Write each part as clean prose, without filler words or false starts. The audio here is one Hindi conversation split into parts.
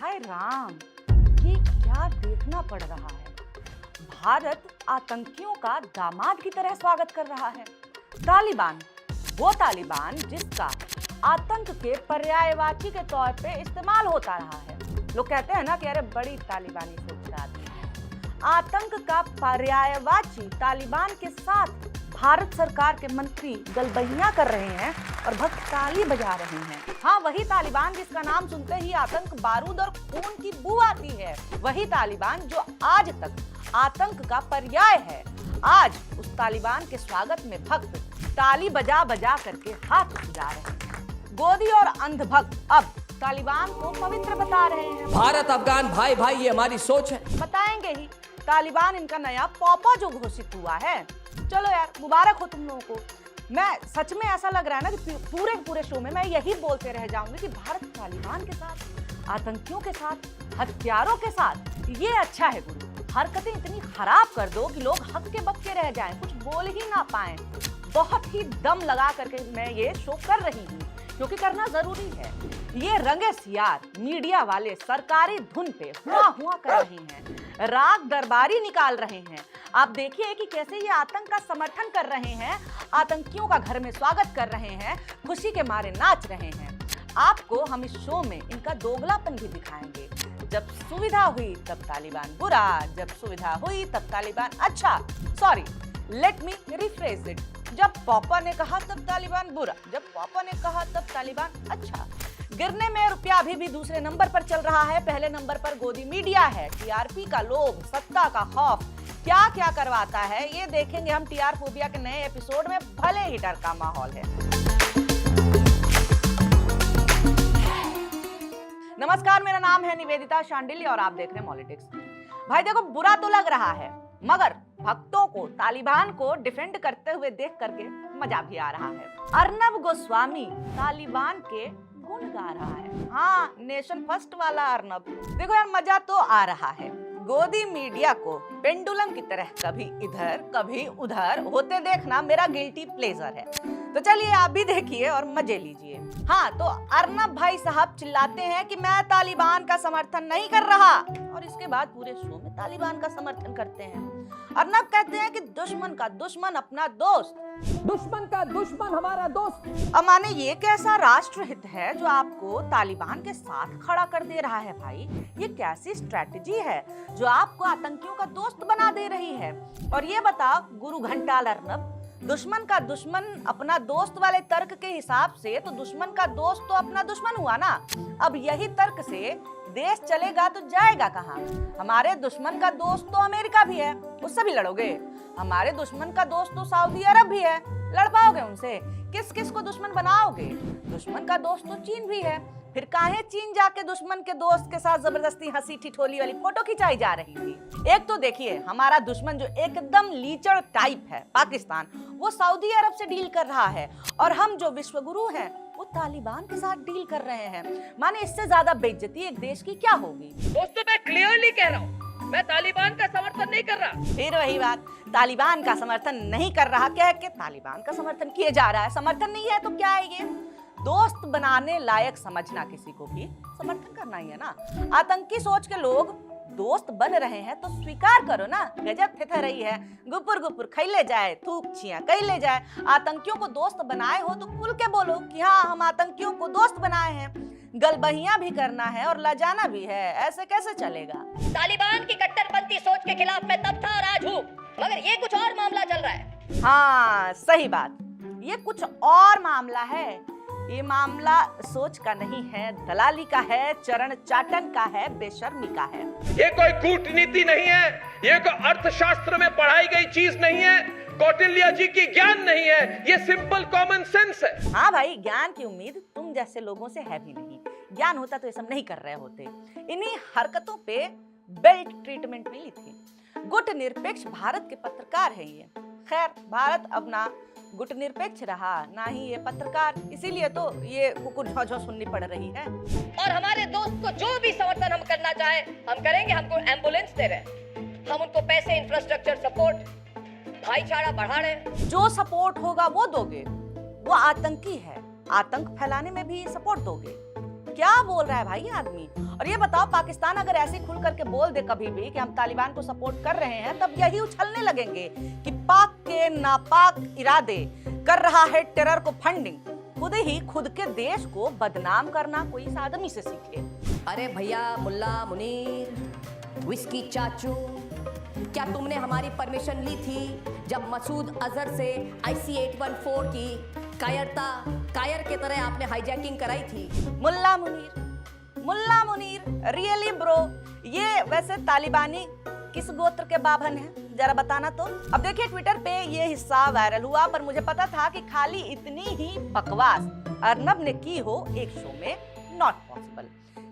हाय राम, ये क्या देखना पड़ रहा है। भारत आतंकियों का दामाद की तरह स्वागत कर रहा है। तालिबान, वो तालिबान जिसका आतंक के पर्यायवाची के तौर पे इस्तेमाल होता रहा है। लोग कहते हैं ना कि अरे बड़ी तालिबानी सोच का आदमी है। आतंक का पर्यायवाची तालिबान के साथ भारत सरकार के मंत्री गलबहियां कर रहे हैं और भक्त ताली बजा रहे हैं। हाँ, वही तालिबान जिसका नाम सुनते ही आतंक, बारूद और खून की बू आती है। वही तालिबान जो आज तक आतंक का पर्याय है। आज उस तालिबान के स्वागत में भक्त ताली बजा बजा करके हाथ उठा रहे हैं। गोदी और अंधभक्त अब तालिबान को पवित्र बता रहे हैं। भारत अफगान भाई भाई, ये हमारी सोच है। बताएंगे ही। तालिबान इनका नया पॉपा जो घोषित हुआ है। चलो यार, मुबारक हो तुम लोगों को। मैं सच में ऐसा लग रहा है ना कि पूरे शो में मैं यही बोलते रह जाऊंगी कि भारत तालिबान के साथ, आतंकियों के साथ, हत्यारों के साथ, ये अच्छा है गुरु। हरकतें इतनी खराब कर दो कि लोग हक्के बक्के रह जाएं, कुछ बोल ही ना पाएं। बहुत ही दम लगा करके मैं ये शो कर रही हूँ क्योंकि करना जरूरी है। ये रंगे सियार मीडिया वाले सरकारी धुन पे हुआ कर रहे हैं, राग दरबारी निकाल रहे हैं। आप देखिए कि कैसे ये आतंक का समर्थन कर रहे हैं, आतंकियों का घर में स्वागत कर रहे हैं, खुशी के मारे नाच रहे हैं। आपको हम इस शो में इनका दोगलापन भी दिखाएंगे। जब सुविधा हुई तब तालिबान बुरा, जब सुविधा हुई तब तालिबान अच्छा। Sorry, let me rephrase it. जब पापा ने कहा तब तालिबान बुरा, जब पापा ने कहा तब तालिबान अच्छा। गिरने में रुपया अभी भी दूसरे नंबर पर चल रहा है। पहले नंबर पर गोदी मीडिया है। टीआरपी का लोभ, सत्ता का खौफ क्या क्या करवाता है ये देखेंगे हम टीआर फोबिया के नए एपिसोड में। भले ही डर का माहौल है। नमस्कार, मेरा नाम है निवेदिता शांडिल्य और आप देख रहे हैं पॉलिटिक्स। भाई देखो, बुरा तो लग रहा है मगर भक्तों को तालिबान को डिफेंड करते हुए देख करके मजा भी आ रहा है। अर्नब गोस्वामी तालिबान के गुण गा रहा है। हाँ, नेशन फर्स्ट वाला अर्नब। देखो यार, मजा तो आ रहा है। गोदी मीडिया को पेंडुलम की तरह कभी इधर कभी उधर होते देखना मेरा गिल्टी प्लेजर है। तो चलिए आप भी देखिए और मजे लीजिए। हाँ, तो अर्नब भाई साहब चिल्लाते हैं कि मैं तालिबान का समर्थन नहीं कर रहा और इसके बाद पूरे शो में तालिबान का समर्थन करते हैं। अर्नब कहते हैं कि दुश्मन का दुश्मन अपना दोस्त, दुश्मन का दुश्मन हमारा दोस्त। अब माने ये कैसा राष्ट्रहित है जो आपको तालिबान के साथ खड़ा कर दे रहा है भाई? ये कैसी स्ट्रेटजी है जो आपको आतंकियों का दोस्त बना दे रही है? और ये बताओ गुरु घंटाल अर्नब, दुश्मन का दुश्मन अपना दोस्त वाले तर्क के हिसाब से तो दुश्मन का दोस्त तो अपना दुश्मन हुआ ना। अब यही तर्क से देश चलेगा तो जाएगा कहाँ? हमारे दुश्मन का दोस्त तो अमेरिका भी है, उससे भी लड़ोगे। हमारे दुश्मन का दोस्त तो सऊदी अरब भी है, लड़ पाओगे उनसे? किस किस को दुश्मन बनाओगे? दुश्मन का दोस्त तो चीन भी है, फिर काहे चीन जाके दुश्मन के दोस्त के साथ जबरदस्ती हंसी ठिठोली वाली फोटो खिंचाई जा रही थी? एक तो देखिए, हमारा दुश्मन जो एकदम लीचड़ टाइप है पाकिस्तान, वो सऊदी अरब से डील कर रहा है और हम जो विश्वगुरु हैं वो तालिबान के साथ डील कर रहे हैं। माने इससे ज्यादा बेइज्जती एक देश की क्या होगी? दोस्तों, मैं क्लियरली कह रहा हूँ, मैं तालिबान का समर्थन नहीं कर रहा। फिर वही बात, तालिबान का समर्थन नहीं कर रहा कह के तालिबान का समर्थन किए जा रहा है। समर्थन नहीं है तो क्या है ये? दोस्त बनाने लायक समझना किसी को भी समर्थन करना ही है ना। आतंकी सोच के लोग दोस्त बन रहे हैं तो स्वीकार करो ना। गजब थे रही है, गुपुर गुपुर खैले जाए, थूक छिया कैले जाए। आतंकियों को दोस्त बनाए हो तो खुल के बोलो कि हाँ, हम आतंकियों को दोस्त बनाए हैं। गलबहियां भी करना है और लजाना भी है, ऐसे कैसे चलेगा? तालिबान की कट्टरपंथी सोच के खिलाफ मैं तब था और आज हूँ, मगर ये कुछ और मामला चल रहा है। हाँ, सही बात, ये कुछ और मामला है। ये मामला सोच का नहीं है, दलाली का है, चरण चाटन का है, बेशर्मी का है। ये कोई कूटनीति नहीं है, ये कोई अर्थशास्त्र में पढ़ाई गई चीज नहीं है, कौटिल्य जी की ज्ञान नहीं है, ये सिंपल कॉमन सेंस है। हाँ भाई, ज्ञान की उम्मीद तुम जैसे लोगों से है भी नहीं। ज्ञान होता तो ये सब नहीं कर रहे होते। इन्हीं हरकतों पे बेल्ट ट्रीटमेंट मिली थी। गुट निरपेक्ष भारत के पत्रकार हैं ये। खैर, भारत अपना गुट निरपेक्ष रहा ना ही ये पत्रकार, इसीलिए तो ये कुकुर झौ सुननी पड़ रही है। और हमारे दोस्त को जो भी समर्थन हम करना चाहे हम करेंगे। हमको एम्बुलेंस दे रहे हैं, हम उनको पैसे, इंफ्रास्ट्रक्चर सपोर्ट, भाईचारा बढ़ा रहे हैं। जो सपोर्ट होगा वो दोगे। वो आतंकी है, आतंक फैलाने में भी सपोर्ट दोगे। क्या बोल रहा है भाई ये आदमी? और ये बताओ, पाकिस्तान अगर ऐसे खुल करके बोल दे कभी भी कि हम तालिबान को सपोर्ट कर रहे हैं, तब यही उछलने लगेंगे कि पाक के नापाक इरादे कर रहा है टेरर को फंडिंग। खुद ही खुद के देश को बदनाम करना कोई इस आदमी से सीखे। अरे भैया मुल्ला मुनीर, विस्की चाचू, क्या तुमने हमारी परमिशन ली थी जब मसूद अजहर से IC-814 की कायर के तरह आपने हाईजैकिंग कराई थी? मुल्ला मुनीर रियली ब्रो, ये वैसे तालिबानी किस गोत्र के बाभन है, जरा बताना तो। अब देखिए, ट्विटर पे ये हिस्सा वायरल हुआ, पर मुझे पता था कि खाली इतनी ही बकवास अर्नब ने की हो एक शो में, नॉट पॉसिबल।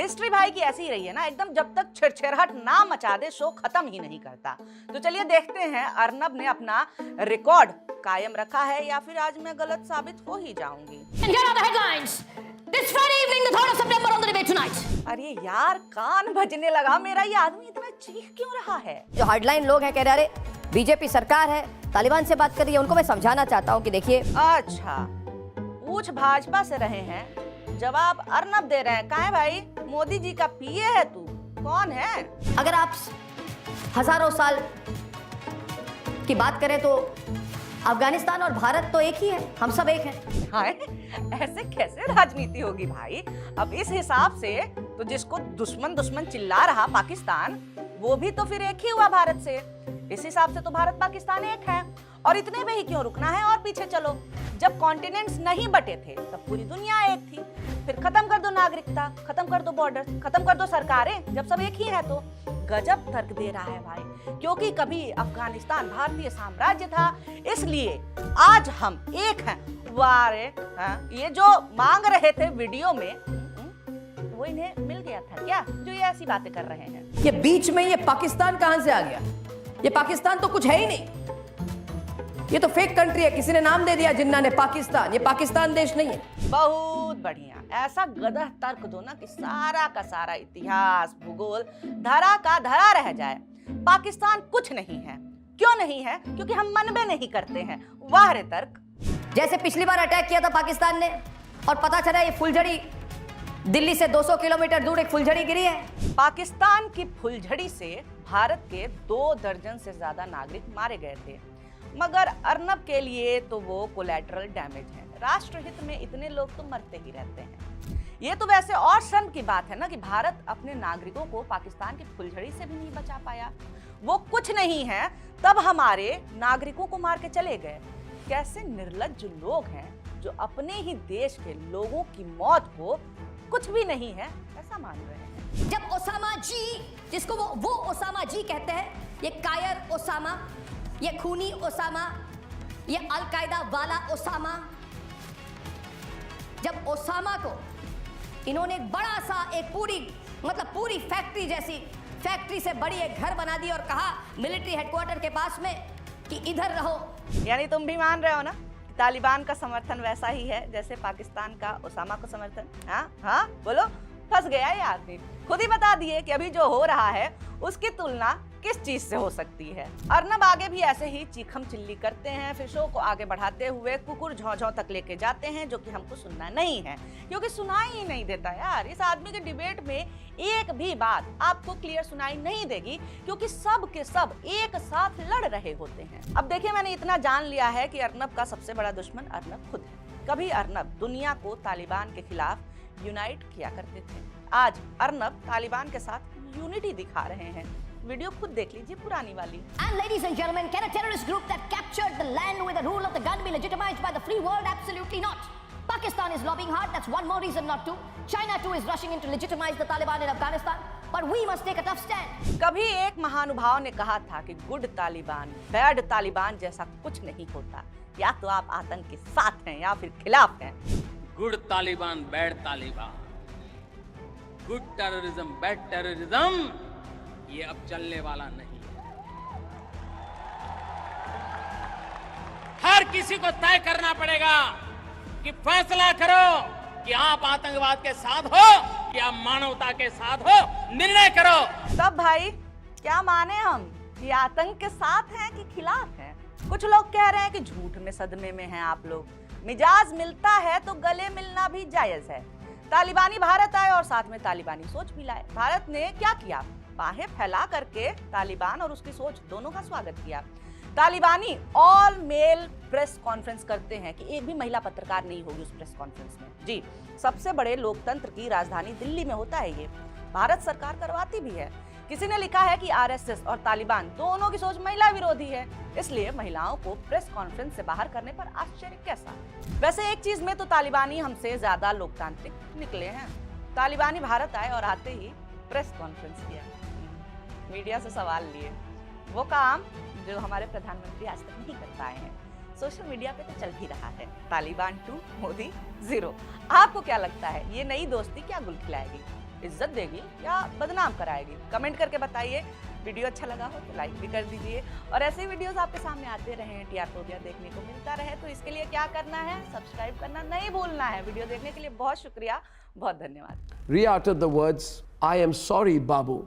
हिस्ट्री भाई की ऐसी ही रही है ना, एकदम जब तक छेड़छेड़हट ना मचा दे शो खत्म ही नहीं करता। तो चलिए देखते हैं अर्नब ने अपना रिकॉर्ड कायम रखा है या फिर आज मैं गलत साबित हो ही जाऊंगी। And here are the headlines. This Friday evening, the 3rd of September, on the debate tonight. अरे यार, कान बजने लगा मेरा, ये आदमी इतना चीख क्यों रहा है? जो हार्डलाइन लोग हैं कह रहे अरे बीजेपी सरकार है, तालिबान से बात कर रही है, उनको मैं समझाना चाहता हूं कि देखिए। अच्छा, पूछ भाजपा से रहे हैं, जवाब अर्नब दे रहे हैं। कहाँ है भाई? मोदी जी का पीए है तू? कौन है? अगर आप हजारों साल की बात करें तो अफगानिस्तान और भारत तो एक ही है, हम सब एक हैं। हाँ, ऐसे कैसे राजनीति होगी भाई? अब इस हिसाब से तो जिसको दुश्मन चिल्ला रहा पाकिस्तान, वो भी तो फिर एक ही हुआ भारत से। इस हिसाब से तो भारत पाकिस्तान एक है, और इतने में ही क्यों रुकना है और पीछे चलो। जब कॉन्टिनेंट्स नहीं बटे थे तब पूरी दुनिया एक थी। फिर खत्म कर दो नागरिकता, खत्म कर दो बॉर्डर, खत्म कर दो सरकारें, जब सब एक ही है तो। गजब तर्क दे रहा है भाई, क्योंकि कभी अफगानिस्तान भारतीय साम्राज्य था, इसलिए आज हम एक हैं। वाह रे, ये जो मांग रहे थे वीडियो में, वो इन्हें मिल गया था क्या, जो ये ऐसी बातें कर रहे हैं? ये बीच में ये पाकिस्तान कहां से आ गया? ये पाकिस्तान तो कुछ है ही नहीं, ये तो फेक कंट्री है, किसी ने नाम दे दिया जिन्ना ने पाकिस्तान। ये पाकिस्तान देश नहीं है। बहुत बढ़िया, ऐसा गदह तर्क दो ना कि सारा का सारा इतिहास भूगोल धरा का धरा रह जाए। पाकिस्तान कुछ नहीं है। क्यों नहीं है? क्योंकि हम मनबे नहीं करते हैं। वाह रे तर्क। जैसे पिछली बार अटैक किया था पाकिस्तान ने और पता चला ये फुलझड़ी दिल्ली से 200 किलोमीटर दूर एक फुलझड़ी गिरी है। पाकिस्तान की फुलझड़ी से भारत के 2 दर्जन से ज्यादा नागरिक मारे गए थे, मगर अर्नब के लिए तो वो कोलैटरल डैमेज है। राष्ट्रहित में इतने लोग तो मरते ही रहते हैं। ये तो वैसे और शर्म की बात है ना कि भारत अपने नागरिकों को पाकिस्तान की फुलझड़ी से भी नहीं बचा पाया। वो कुछ नहीं है, तब हमारे नागरिकों को मार के चले गए। कैसे निर्लज्ज लोग हैं जो अपने ही देश के लोगों की मौत को कुछ भी नहीं है ऐसा मान रहे हैं। जब ओसामा जी, जिसको वो ओसामा जी कहते हैं, ये कायर ओसामा, ये खूनी ओसामा, ये अलकायदा वाला ओसामा, जब ओसामा को इन्होंने एक बड़ा सा एक पूरी फैक्ट्री जैसी, फैक्ट्री से बड़ी एक घर बना दी और कहा मिलिट्री हेडक्वार्टर के पास में कि इधर रहो। यानी तुम भी मान रहे हो ना तालिबान का समर्थन वैसा ही है जैसे पाकिस्तान का ओसामा को समर्थन? हाँ बोलो, फंस गया ये आदमी। खुद ही बता दिए कि अभी जो हो रहा है उसकी तुलना किस चीज से हो सकती है। अर्नब आगे भी ऐसे ही चीखम चिल्ली करते हैं, फिर शो को आगे बढ़ाते हुए कुकुर झौं तक लेके जाते हैं, जो कि हमको सुनना नहीं है, क्योंकि सुनाई ही नहीं देता यार। इस आदमी के डिबेट में एक भी बात आपको क्लियर सुनाई नहीं देगी, क्योंकि सब के सब एक साथ लड़ रहे होते हैं। अब देखिए, मैंने इतना जान लिया है कि अर्नब का सबसे बड़ा दुश्मन अर्नब खुद है। कभी अर्नब दुनिया को तालिबान के खिलाफ यूनाइट किया करते थे, आज अर्नब तालिबान के साथ यूनिटी दिखा रहे हैं। वीडियो खुद देख लीजिए, पुरानी वाली। And ladies and gentlemen, can a terrorist group that captured the land with the rule of the gun be legitimized by the free world? Absolutely not. Pakistan is lobbying hard, that's one more reason not to. China too is rushing in to legitimize the Taliban in Afghanistan, but we must take a tough stand. कभी एक महानुभाव ने कहा था कि गुड तालिबान बैड तालिबान जैसा कुछ नहीं होता, या तो आप आतंक के साथ हैं या फिर खिलाफ हैं। Good Taliban bad Taliban, good terrorism bad terrorism, ये अब चलने वाला नहीं है। हर किसी को तय करना पड़ेगा कि फैसला करो कि आप आतंकवाद के साथ हो या मानवता के साथ हो, निर्णय करो। तब भाई क्या माने हम कि आतंक के साथ हैं कि खिलाफ हैं? कुछ लोग कह रहे हैं कि झूठ में सदमे में हैं आप लोग, मिजाज मिलता है तो गले मिलना भी जायज है। तालिबानी भारत आए और साथ में तालिबानी सोच भी लाए। भारत ने क्या किया? बाहें फैला करके तालिबान और उसकी सोच दोनों का स्वागत किया। तालिबानी ऑल मेल प्रेस कॉन्फ्रेंस करते हैं कि एक भी महिला पत्रकार नहीं होगी उस प्रेस कॉन्फ्रेंस में। जी, सबसे बड़े लोकतंत्र की राजधानी दिल्ली में होता है ये। भारत सरकार करवाती भी है। किसी ने लिखा है कि आरएसएस और तालिबान दोनों की सोच महिला विरोधी है, इसलिए महिलाओं को प्रेस कॉन्फ्रेंस से बाहर करने पर आश्चर्य कैसा? वैसे एक चीज में तो तालिबानी हमसे ज्यादा लोकतांत्रिक निकले हैं। तालिबानी भारत आए और आते ही प्रेस कॉन्फ्रेंस किया, मीडिया से सवाल लिए, वो काम जो हमारे प्रधानमंत्री आज तक नहीं कर पाए हैं। सोशल मीडिया पे तो चल भी रहा है, तालिबान 2 मोदी 0। आपको क्या लगता है, ये नई दोस्ती क्या गुल खिलाएगी? इज्जत देगी या बदनाम कराएगी? कमेंट करके बताइए। वीडियो अच्छा लगा हो तो लाइक भी कर दीजिए और ऐसे वीडियोस आपके सामने आते रहे, टीआरफोबिया देखने को मिलता रहे, तो इसके लिए क्या करना है? सब्सक्राइब करना नहीं भूलना है। वीडियो देखने के लिए बहुत शुक्रिया, बहुत धन्यवाद। Re uttered the words, "I am sorry, Babu."